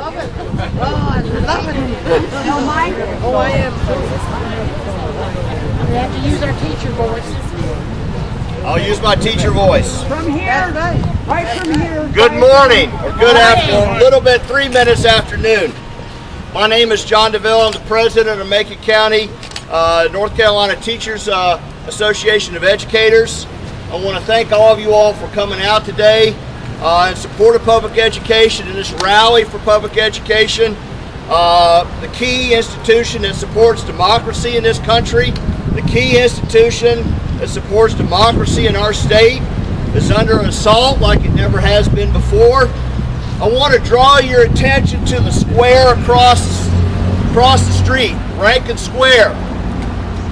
love it. Oh, I love it. No, Mike? Oh, I am. We have to use our teacher voice. I'll use my teacher voice. From here, right from here. Good morning, or good afternoon, a little bit, 3 minutes afternoon. My name is John DeVille. I'm the president of Macon County, North Carolina Teachers Association of Educators. I want to thank all of you all for coming out today in support of public education and this rally for public education. The key institution that supports democracy in this country, the key institution that supports democracy in our state is under assault like it never has been before. I want to draw your attention to the square across the street, Rankin Square,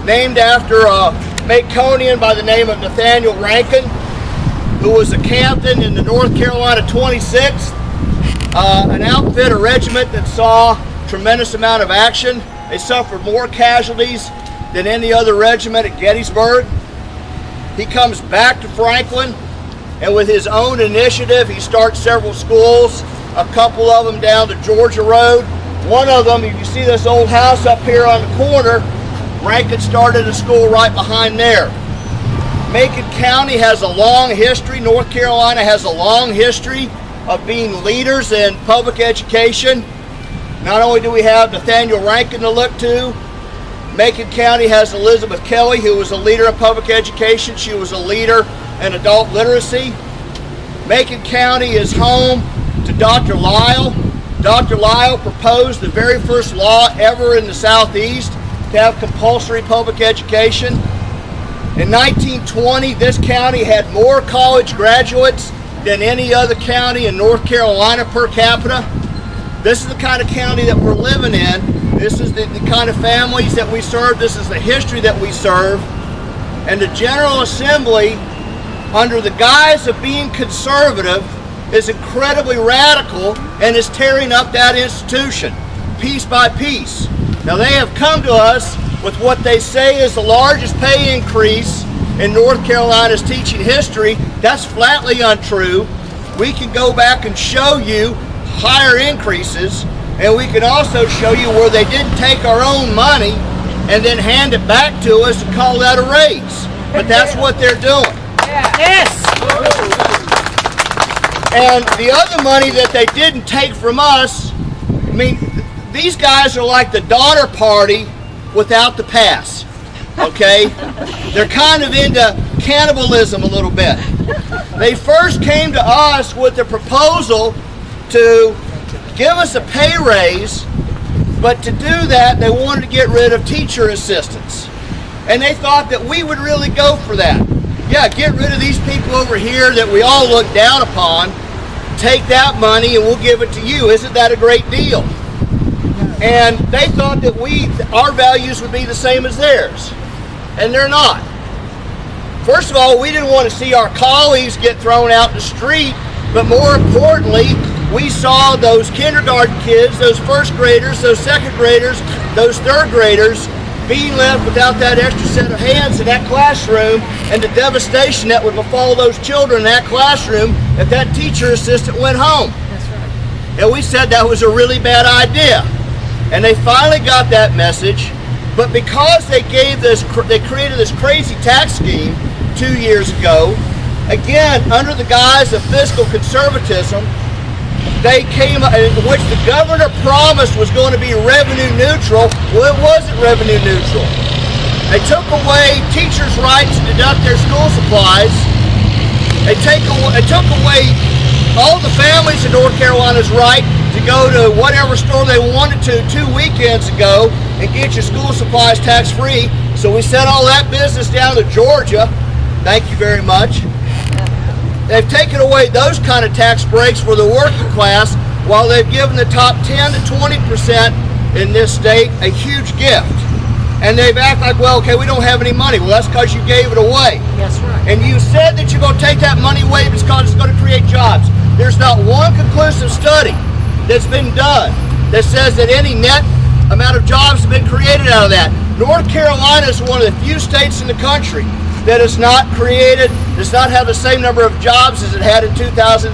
named after a Maconian by the name of Nathaniel Rankin, who was a captain in the North Carolina 26th, an outfit, a regiment that saw a tremendous amount of action. They suffered more casualties than any other regiment at Gettysburg. He comes back to Franklin, and with his own initiative, he starts several schools, a couple of them down the Georgia Road. One of them, if you see this old house up here on the corner, Rankin started a school right behind there. Macon County has a long history, North Carolina has a long history of being leaders in public education. Not only do we have Nathaniel Rankin to look to, Macon County has Elizabeth Kelly, who was a leader in public education. She was a leader in adult literacy. Macon County is home to Dr. Lyle. Dr. Lyle proposed the very first law ever in the Southeast to have compulsory public education. In 1920, this county had more college graduates than any other county in North Carolina per capita. This is the kind of county that we're living in. This is the kind of families that we serve. This is the history that we serve. And the General Assembly, under the guise of being conservative, is incredibly radical and is tearing up that institution piece by piece. Now, they have come to us with what they say is the largest pay increase in North Carolina's teaching history. That's flatly untrue. We can go back and show you higher increases, and we can also show you where they didn't take our own money and then hand it back to us and call that a raise. But that's what they're doing. Yes. And the other money that they didn't take from us, I mean, these guys are like the Donner Party without the pass, okay? They're kind of into cannibalism a little bit. They first came to us with the proposal to give us a pay raise, but to do that, they wanted to get rid of teacher assistants. And they thought that we would really go for that. Yeah, get rid of these people over here that we all look down upon, take that money and we'll give it to you. Isn't that a great deal? And they thought that our values would be the same as theirs. And they're not. First of all, we didn't want to see our colleagues get thrown out in the street, but more importantly, we saw those kindergarten kids, those first graders, those second graders, those third graders being left without that extra set of hands in that classroom, and the devastation that would befall those children in that classroom if that teacher assistant went home. That's right. And we said that was a really bad idea. And they finally got that message, but because they created this crazy tax scheme 2 years ago, again, under the guise of fiscal conservatism, they came, in which the governor promised was going to be revenue neutral. Well, it wasn't revenue neutral. They took away teachers' rights to deduct their school supplies. They took away all the families in North Carolina's right to go to whatever store they wanted to 2 weekends ago and get your school supplies tax-free. So we sent all that business down to Georgia. Thank you very much. They've taken away those kind of tax breaks for the working class, while they've given the top 10 to 20% in this state a huge gift. And they've acted like, well, okay, we don't have any money. Well, that's because you gave it away. That's right. And you said that you're going to take that money away because it's going to create jobs. There's not one conclusive study that's been done that says that any net amount of jobs have been created out of that. North Carolina is one of the few states in the country that has not created, does not have the same number of jobs as it had in 2007.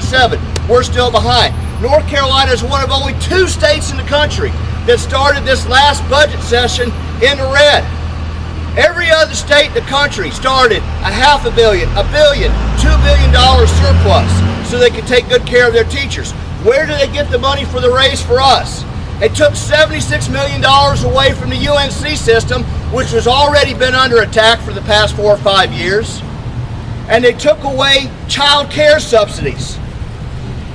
We're still behind. North Carolina is one of only 2 states in the country that started this last budget session in the red. Every other state in the country started a $500 million, $1 billion, $2 billion surplus so they could take good care of their teachers. Where did they get the money for the raise for us? They took $76 million away from the UNC system, which has already been under attack for the past 4 or 5 years. And they took away child care subsidies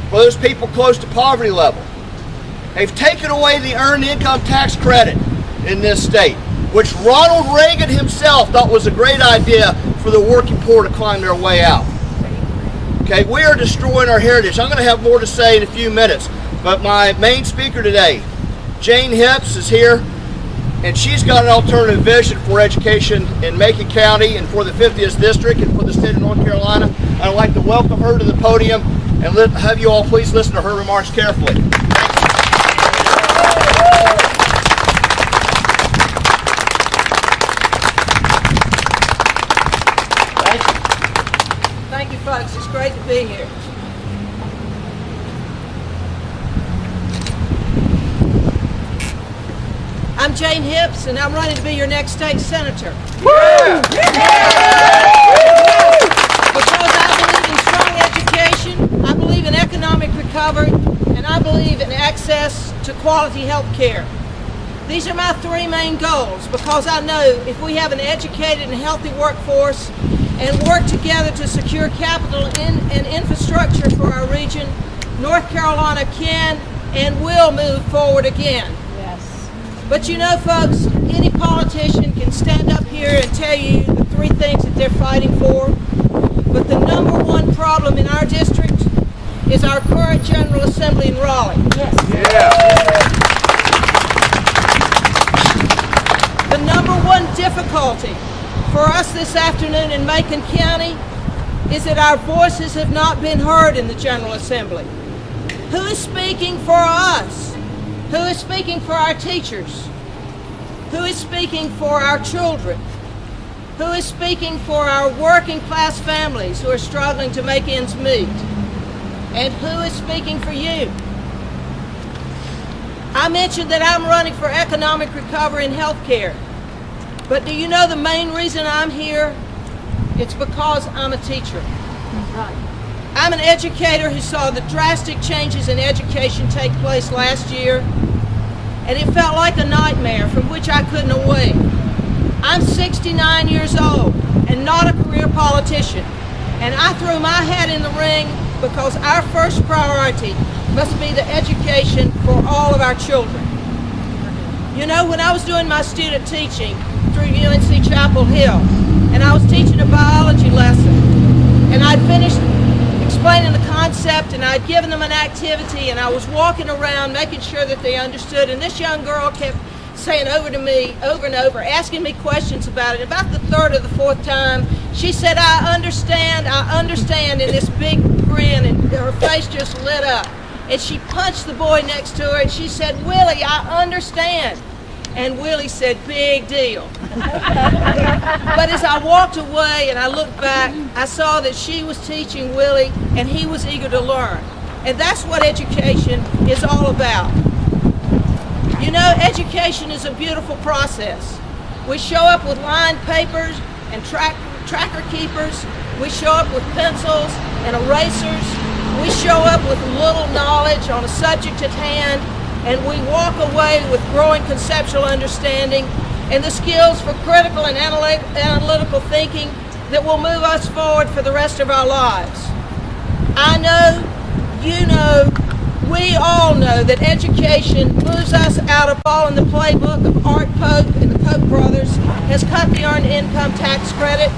for those people close to poverty level. They've taken away the earned income tax credit in this state, which Ronald Reagan himself thought was a great idea for the working poor to climb their way out. Okay, we are destroying our heritage. I'm going to have more to say in a few minutes, but my main speaker today, Jane Hips, is here, and she's got an alternative vision for education in Macon County and for the 50th District and for the state of North Carolina. I'd like to welcome her to the podium and have you all please listen to her remarks carefully. Thank you, folks. It's great to be here. I'm Jane Hips, and I'm running to be your next state senator. Woo! Because I believe in strong education, I believe in economic recovery, and I believe in access to quality health care. These are my 3 main goals because I know if we have an educated and healthy workforce and work together to secure capital and infrastructure for our region, North Carolina can and will move forward again. Yes. But you know, folks, any politician can stand up here and tell you the 3 things that they're fighting for, but the number 1 problem in our district is our current General Assembly in Raleigh. Yes. Yeah. The number 1 difficulty for us this afternoon in Macon County is that our voices have not been heard in the General Assembly. Who is speaking for us? Who is speaking for our teachers? Who is speaking for our children? Who is speaking for our working class families who are struggling to make ends meet? And who is speaking for you? I mentioned that I'm running for economic recovery and health care. But do you know the main reason I'm here? It's because I'm a teacher. Right. I'm an educator who saw the drastic changes in education take place last year, and it felt like a nightmare from which I couldn't awake. I'm 69 years old and not a career politician, and I threw my hat in the ring because our first priority must be the education for all of our children. You know, when I was doing my student teaching through UNC Chapel Hill, and I was teaching a biology lesson, and I'd finished explaining the concept, and I'd given them an activity, and I was walking around making sure that they understood, and this young girl kept saying over to me, over and over, asking me questions about it. About the 3rd or the 4th time, she said, I understand, in this big grin, and her face just lit up. And she punched the boy next to her, and she said, Willie, I understand. And Willie said, big deal. But as I walked away and I looked back, I saw that she was teaching Willie, and he was eager to learn. And that's what education is all about. You know, education is a beautiful process. We show up with lined papers and tracker keepers. We show up with pencils and erasers. We show up with little knowledge on a subject at hand, and we walk away with growing conceptual understanding and the skills for critical and analytical thinking that will move us forward for the rest of our lives. I know, you know, we all know that education moves us out of following the playbook of Art Pope and the Koch brothers, has cut the earned income tax credit,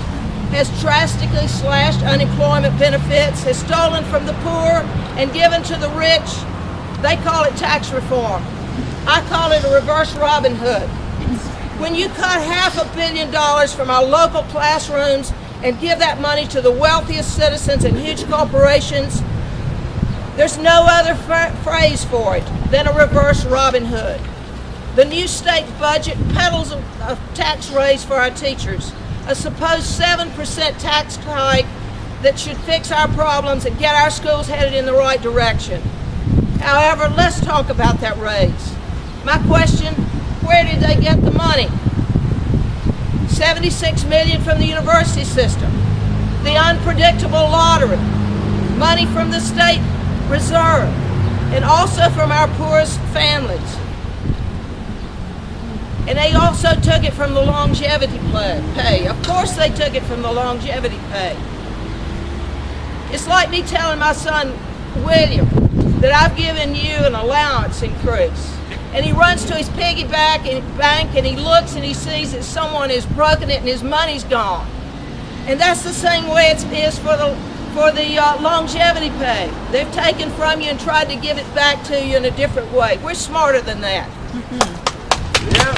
has drastically slashed unemployment benefits, has stolen from the poor and given to the rich. They call it tax reform. I call it a reverse Robin Hood. When you cut $500 million from our local classrooms and give that money to the wealthiest citizens and huge corporations, there's no other phrase for it than a reverse Robin Hood. The new state budget peddles a tax raise for our teachers, a supposed 7% tax hike that should fix our problems and get our schools headed in the right direction. However, let's talk about that raise. My question, where did they get the money? $76 million from the university system, the unpredictable lottery, money from the state reserve, and also from our poorest families. And they also took it from the longevity pay. Of course they took it from the longevity pay. It's like me telling my son, William, that I've given you an allowance increase. And he runs to his piggy bank and he looks and he sees that someone has broken it and his money's gone. And that's the same way it is for the longevity pay. They've taken from you and tried to give it back to you in a different way. We're smarter than that. Yeah.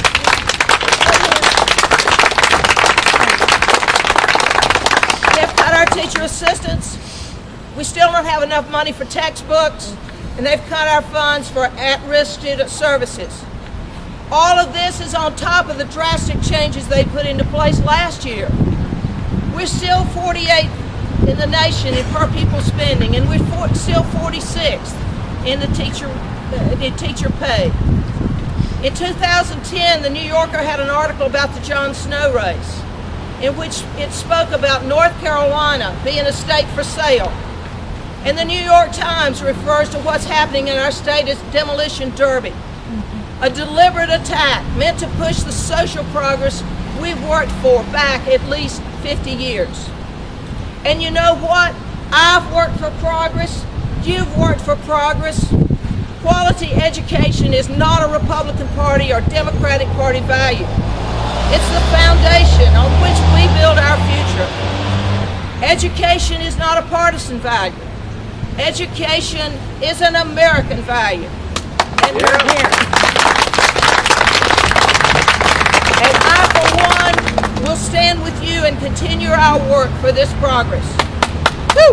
They've cut our teacher assistants. We still don't have enough money for textbooks, and they've cut our funds for at-risk student services. All of this is on top of the drastic changes they put into place last year. We're still 48th in the nation in per pupil spending, and we're still 46th in the teacher pay. In 2010, the New Yorker had an article about the John Snow race, in which it spoke about North Carolina being a state for sale. And the New York Times refers to what's happening in our state as demolition derby, a deliberate attack meant to push the social progress we've worked for back at least 50 years. And you know what? I've worked for progress. You've worked for progress. Quality education is not a Republican Party or Democratic Party value. It's the foundation on which we build our future. Education is not a partisan value. Education is an American value. And we're here. And I, for one, will stand with you and continue our work for this progress. Woo!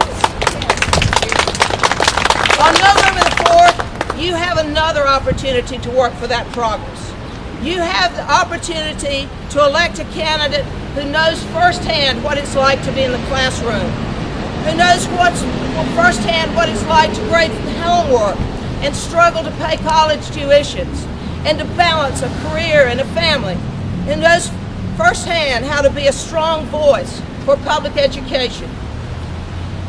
On November the 4th, you have another opportunity to work for that progress. You have the opportunity to elect a candidate who knows firsthand what it's like to be in the classroom, who knows firsthand what it's like to grade homework and struggle to pay college tuitions and to balance a career and a family, who knows firsthand how to be a strong voice for public education.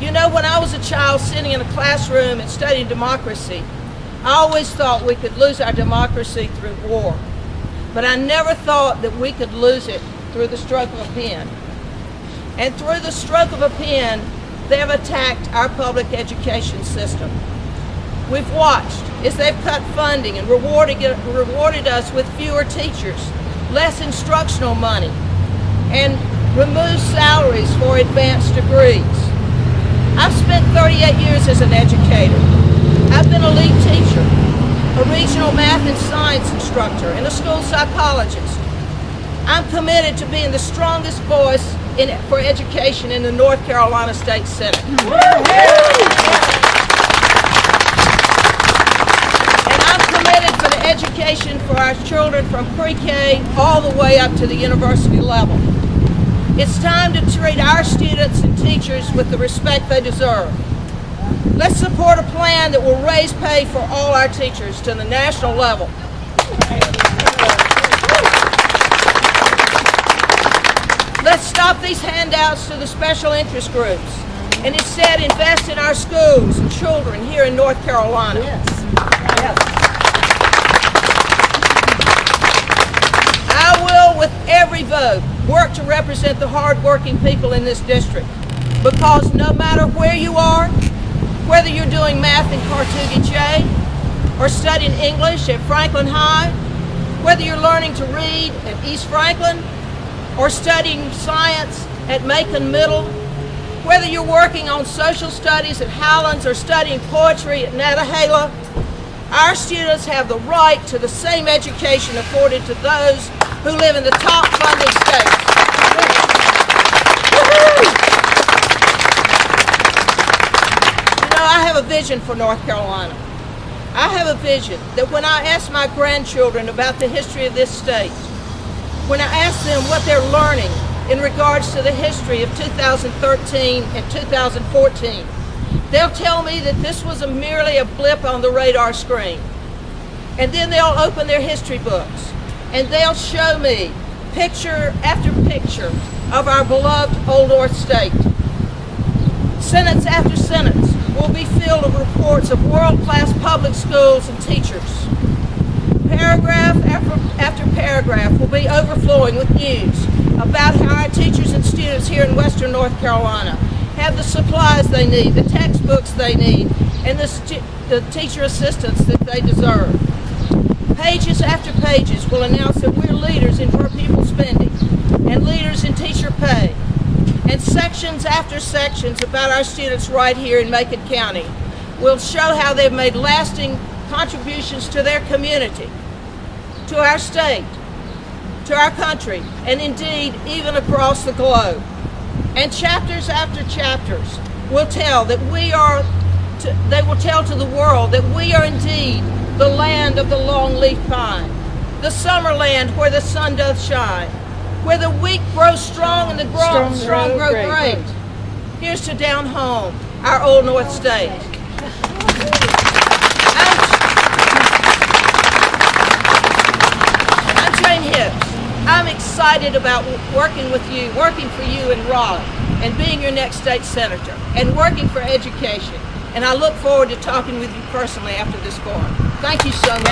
You know, when I was a child sitting in a classroom and studying democracy, I always thought we could lose our democracy through war, but I never thought that we could lose it through the stroke of a pen. And through the stroke of a pen, they've attacked our public education system. We've watched as they've cut funding and rewarded us with fewer teachers, less instructional money, and removed salaries for advanced degrees. I've spent 38 years as an educator. I've been a lead teacher, a regional math and science instructor, and a school psychologist. I'm committed to being the strongest voice for education in the North Carolina State Senate. And I'm committed for the education for our children from pre-K all the way up to the university level. It's time to treat our students and teachers with the respect they deserve. Let's support a plan that will raise pay for all our teachers to the national level. Let's stop these handouts to the special interest groups and instead invest in our schools and children here in North Carolina. Yes. I will, with every vote, work to represent the hard-working people in this district, because no matter where you are, whether you're doing math in Cartoogie J or studying English at Franklin High, whether you're learning to read at East Franklin or studying science at Macon Middle, whether you're working on social studies at Howlands or studying poetry at Nantahala, our students have the right to the same education afforded to those who live in the top funded states. I have a vision for North Carolina. I have a vision that when I ask my grandchildren about the history of this state, when I ask them what they're learning in regards to the history of 2013 and 2014, They'll tell me that this was merely a blip on the radar screen. And then they'll open their history books and they'll show me picture after picture of our beloved Old North State. Sentence after sentence will be filled with reports of world-class public schools and teachers. Paragraph after paragraph will be overflowing with news about how our teachers and students here in Western North Carolina have the supplies they need, the textbooks they need, and the teacher assistants that they deserve. Pages after pages will announce that we're leaders in per pupil spending and leaders in teacher pay. And sections after sections about our students right here in Macon County will show how they've made lasting contributions to their community, to our state, to our country, and indeed even across the globe. And chapters after chapters will tell that they will tell to the world that we are indeed the land of the long-leaf pine, the summer land where the sun doth shine, where the weak grow strong and the strong grow great. Here's to down home, our Old North State. I'm Jane Hibbs. I'm excited about working for you in Raleigh, and being your next state senator, and working for education. And I look forward to talking with you personally after this forum. Thank you so much.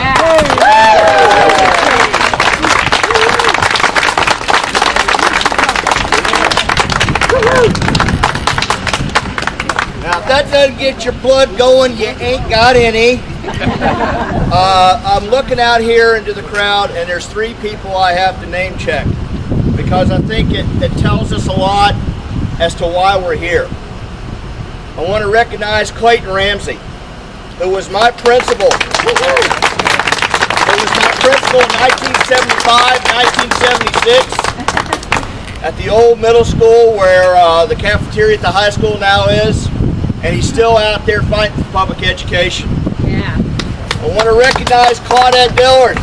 Now, if that doesn't get your blood going, you ain't got any. I'm looking out here into the crowd, and there's 3 people I have to name check because I think it tells us a lot as to why we're here. I want to recognize Clayton Ramsey, who was my principal. Who was my principal in 1975, 1976 at the old middle school where the cafeteria at the high school now is, and he's still out there fighting for public education. Yeah. I want to recognize Claudette Dillard,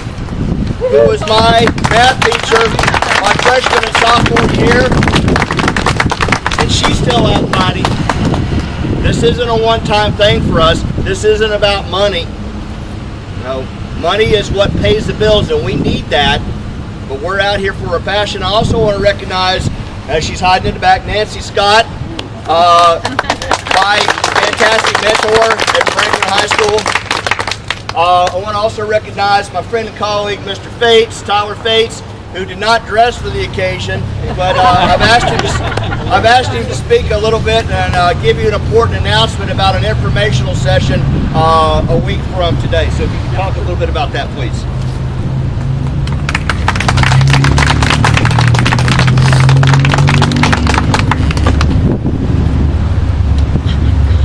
who was my math teacher my freshman and sophomore year, and she's still out fighting. This isn't a one-time thing for us. This isn't about money. No, money is what pays the bills, and we need that, but we're out here for a passion. I also want to recognize, as she's hiding in the back, Nancy Scott, my fantastic mentor at Rankin High School. I want to also recognize my friend and colleague, Mr. Fates, Tyler Fates, who did not dress for the occasion, but I've asked him to speak a little bit and give you an important announcement about an informational session a week from today. So if you can talk a little bit about that, please.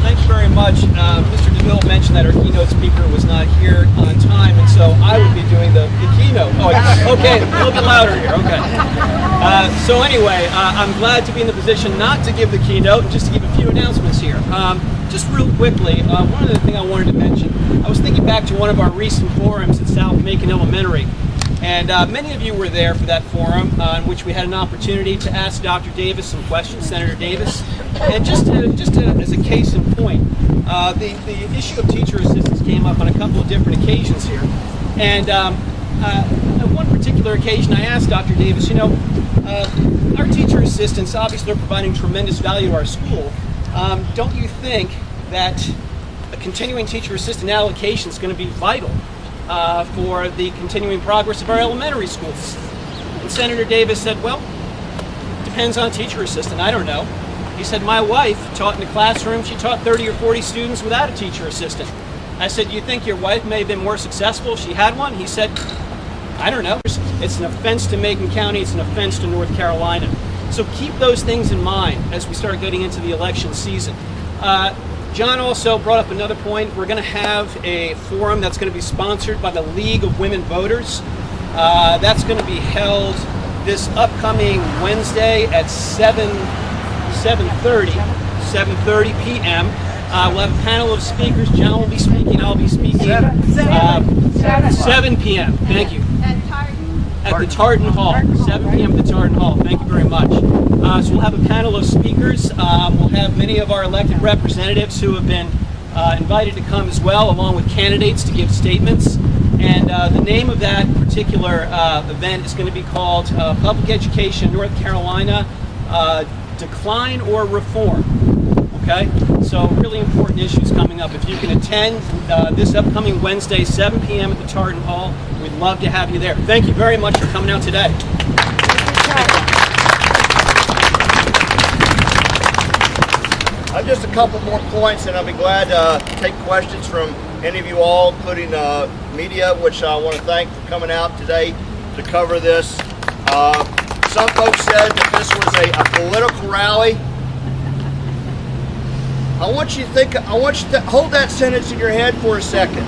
Thanks very much. Mr. DeVille mentioned that our keynote speaker was not here on time, and so I would be doing the keynote. Oh, okay, a little bit louder here, okay. So anyway, I'm glad to be in the position not to give the keynote, just to give a few announcements here. Just real quickly, one other thing I wanted to mention. I was thinking back to one of our recent forums at South Macon Elementary, and many of you were there for that forum in which we had an opportunity to ask Dr. Davis some questions, Senator Davis. And just as a case in point, the issue of teacher assistants came up on a couple of different occasions here. And on one particular occasion, I asked Dr. Davis, you know, our teacher assistants, obviously they're providing tremendous value to our school. Don't you think that a continuing teacher assistant allocation is going to be vital for the continuing progress of our elementary schools? And Senator Davis said, well, depends on teacher assistant. I don't know. He said, my wife taught in the classroom. She taught 30 or 40 students without a teacher assistant. I said, you think your wife may have been more successful if she had one? He said, I don't know. It's an offense to Macon County. It's an offense to North Carolina. So keep those things in mind as we start getting into the election season. John also brought up another point. We're going to have a forum that's going to be sponsored by the League of Women Voters. That's going to be held this upcoming Wednesday at 7:30 p.m. We'll have a panel of speakers. John will be speaking. I'll be speaking. 7 p.m. Thank you. at the Tartan Hall, 7 p.m. at the Tartan Hall. Thank you very much. So we'll have a panel of speakers. We'll have many of our elected representatives who have been invited to come as well, along with candidates to give statements. And the name of that particular event is going to be called Public Education North Carolina, Decline or Reform. Okay, so really important issues coming up. If you can attend this upcoming Wednesday, 7 p.m. at the Tartan Hall, we'd love to have you there. Thank you very much for coming out today. Just a couple more points, and I'll be glad to take questions from any of you all, including media, which I want to thank for coming out today to cover this. Some folks said that this was a political rally. I want you to hold that sentence in your head for a second.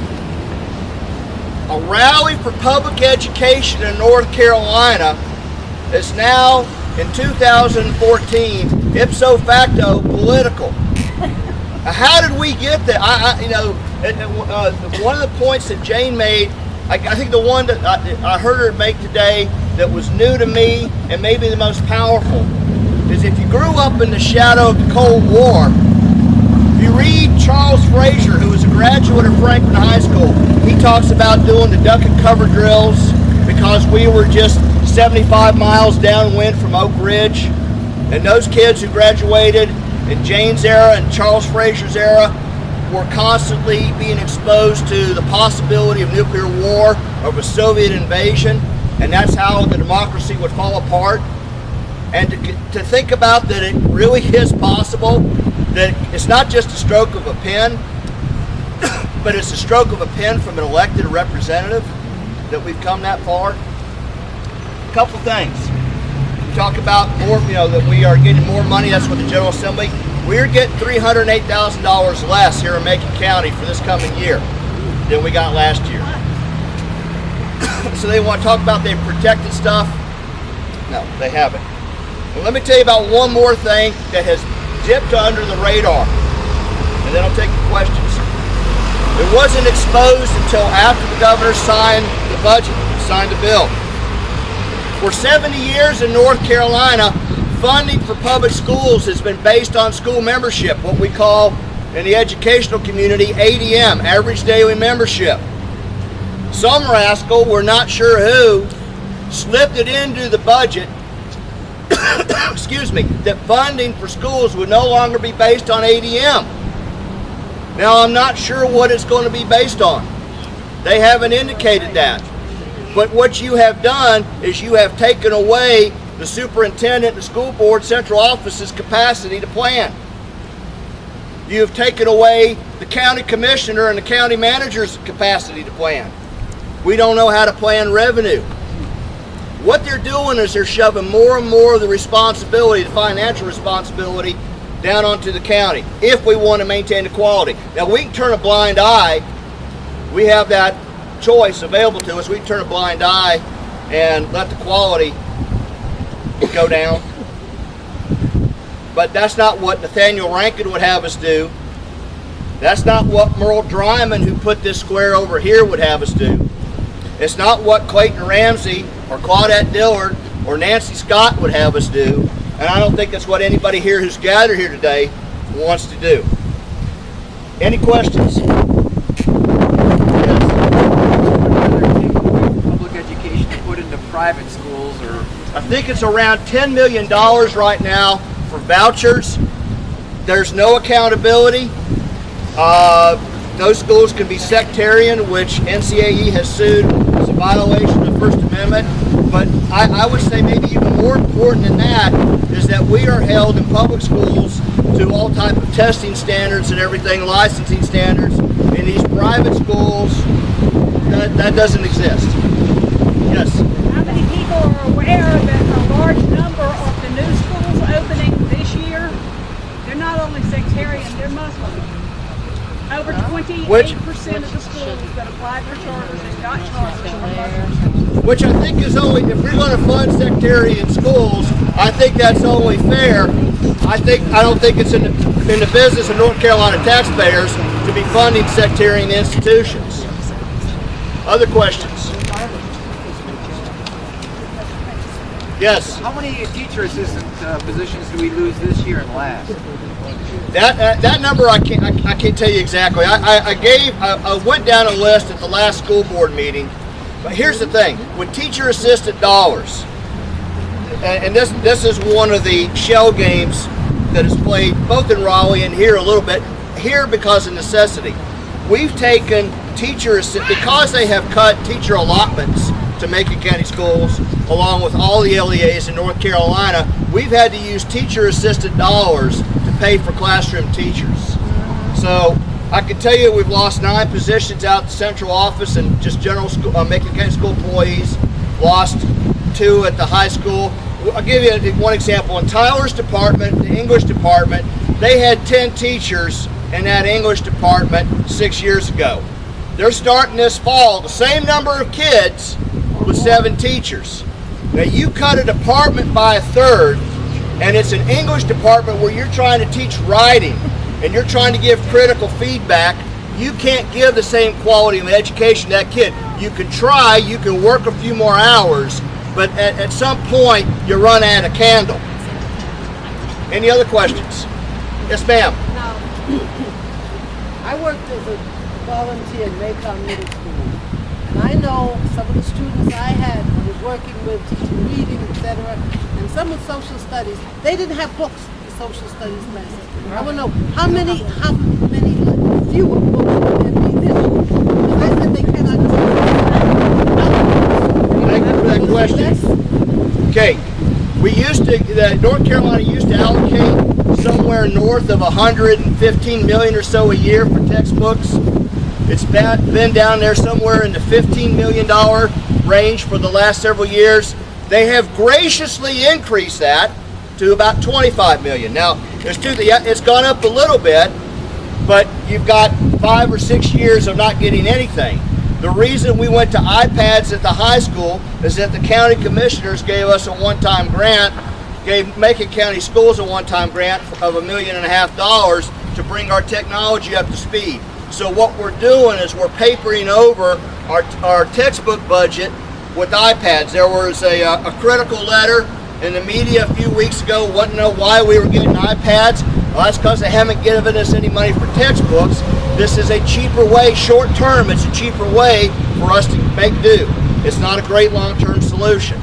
A rally for public education in North Carolina is now, in 2014, ipso facto political. How did we get there? One of the points that Jane made, I think the one that I heard her make today that was new to me and maybe the most powerful is if you grew up in the shadow of the Cold War, if you read Charles Frazier, who was a graduate of Franklin High School, he talks about doing the duck and cover drills because we were just 75 miles downwind from Oak Ridge. And those kids who graduated in Jane's era and Charles Frazier's era were constantly being exposed to the possibility of nuclear war, of a Soviet invasion, and that's how the democracy would fall apart. And to think about that it really is possible, that it's not just a stroke of a pen, but it's a stroke of a pen from an elected representative, that we've come that far. A couple things. We talk about more, that we are getting more money. That's what the General Assembly. We're getting $308,000 less here in Macon County for this coming year than we got last year. So they want to talk about they've protected stuff. No, they haven't. And let me tell you about one more thing that has dipped under the radar, and then I'll take your questions. It wasn't exposed until after the governor signed the budget, signed the bill. For 70 years in North Carolina, funding for public schools has been based on school membership, what we call in the educational community ADM, average daily membership. Some rascal, we're not sure who, slipped it into the budget excuse me, that funding for schools would no longer be based on ADM. Now, I'm not sure what it's going to be based on. They haven't indicated that. But what you have done is you have taken away the superintendent, the school board, central office's capacity to plan. You have taken away the county commissioner and the county manager's capacity to plan. We don't know how to plan revenue. What they're doing is they're shoving more and more of the responsibility, the financial responsibility, down onto the county if we want to maintain the quality. Now, we can turn a blind eye. We have that choice available to us. We can turn a blind eye and let the quality go down. But that's not what Nathaniel Rankin would have us do. That's not what Merle Dryman, who put this square over here, would have us do. It's not what Clayton Ramsey or Claudette Dillard or Nancy Scott would have us do. And I don't think that's what anybody here who's gathered here today wants to do. Any questions? Yes. Public education to put into private schools, or I think it's around $10 million right now for vouchers. There's no accountability. Those schools can be sectarian, which NCAE has sued as a violation of the First Amendment. But I would say maybe even more important than that is that we are held in public schools to all type of testing standards and everything, licensing standards. In these private schools, that doesn't exist. Yes? How many people are aware that a large number of the new schools opening this year, they're not only sectarian, they're Muslim? Over 28% of the schools that applied for charters and got charters are Muslim. Which I think is only, if we're going to fund sectarian schools, I think that's only fair. I don't think it's in the business of North Carolina taxpayers to be funding sectarian institutions. Other questions? Yes. How many teacher assistant positions do we lose this year and last? That number I can't tell you exactly. I went down a list at the last school board meeting, but here's the thing: with teacher assistant dollars, and this is one of the shell games that is played both in Raleigh and here a little bit here because of necessity. We've taken because they have cut teacher allotments to Macon County schools, along with all the LEAs in North Carolina. We've had to use teacher assistant dollars to pay for classroom teachers. So I can tell you we've lost 9 positions out at the central office and just general school, Macon County school employees, lost 2 at the high school. I'll give you one example. In Tyler's department, the English department, they had 10 teachers in that English department 6 years ago. They're starting this fall, the same number of kids with 7 teachers. Now you cut a department by 1/3, and it's an English department where you're trying to teach writing and you're trying to give critical feedback. You can't give the same quality of education to that kid. You can try, you can work a few more hours, but at some point you run out of candle. Any other questions? Yes, ma'am. I worked as a volunteer in Macon Middle School, and I know some of the students I had I was working with, teaching reading, etc., and some with social studies, they didn't have books in social studies classes. I want to know how many fewer books will there be this year? Because I said they cannot do Thank you for that question. Okay, North Carolina used to allocate somewhere north of 115 million or so a year for textbooks. It's been down there somewhere in the $15 million range for the last several years. They have graciously increased that to about 25 million. Now, it's gone up a little bit, but you've got 5 or 6 years of not getting anything. The reason we went to iPads at the high school is that the county commissioners gave us a one-time grant, gave Macon County Schools a one-time grant of $1.5 million to bring our technology up to speed. So what we're doing is we're papering over our textbook budget with iPads. There was a critical letter in the media a few weeks ago, wanting to know why we were getting iPads. Well, that's because they haven't given us any money for textbooks. This is a cheaper way, short term, it's a cheaper way for us to make do. It's not a great long-term solution.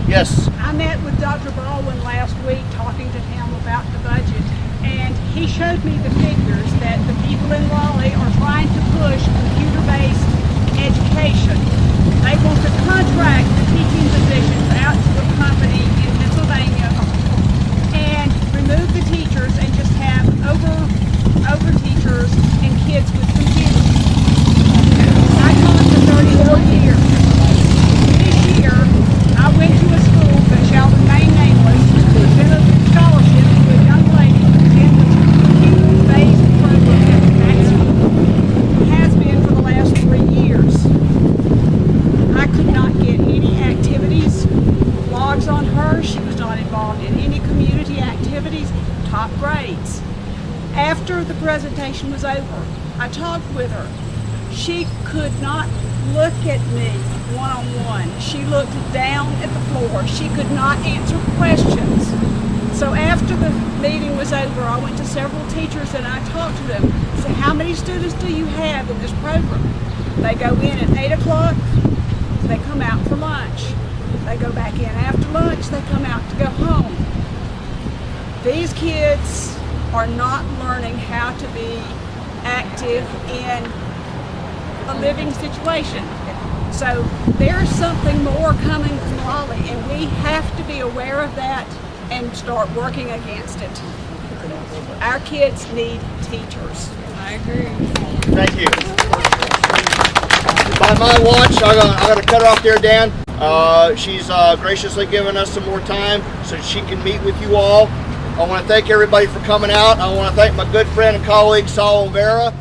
Yes? I met with Dr. Baldwin last week talking to him about the budget, and he showed me the figures that the people in Raleigh are trying to push computer-based education. They want to contract the teaching positions out to a company in Pennsylvania and remove the teachers and just have over teachers and kids with computers. I taught for 34 years. This year, I went to a school that shall remain nameless, presented a scholarship to a young lady who attends a computer-based program at that school. Has been for the last 3 years. I could not get any activities, logs on her. She was not involved in any community activities, top grades. After the presentation was over, I talked with her. She could not look at me one-on-one. She looked down at the floor. She could not answer questions. So after the meeting was over, I went to several teachers and I talked to them. I said, how many students do you have in this program? They go in at 8 o'clock, they come out for lunch. They go back in after lunch, they come out to go home. These kids are not learning how to be active in a living situation. So there's something more coming from Raleigh, and we have to be aware of that and start working against it. Our kids need teachers. I agree. Thank you. By my watch, I got to cut her off there, Dan. She's graciously given us some more time so she can meet with you all. I want to thank everybody for coming out. I want to thank my good friend and colleague, Saul Vera.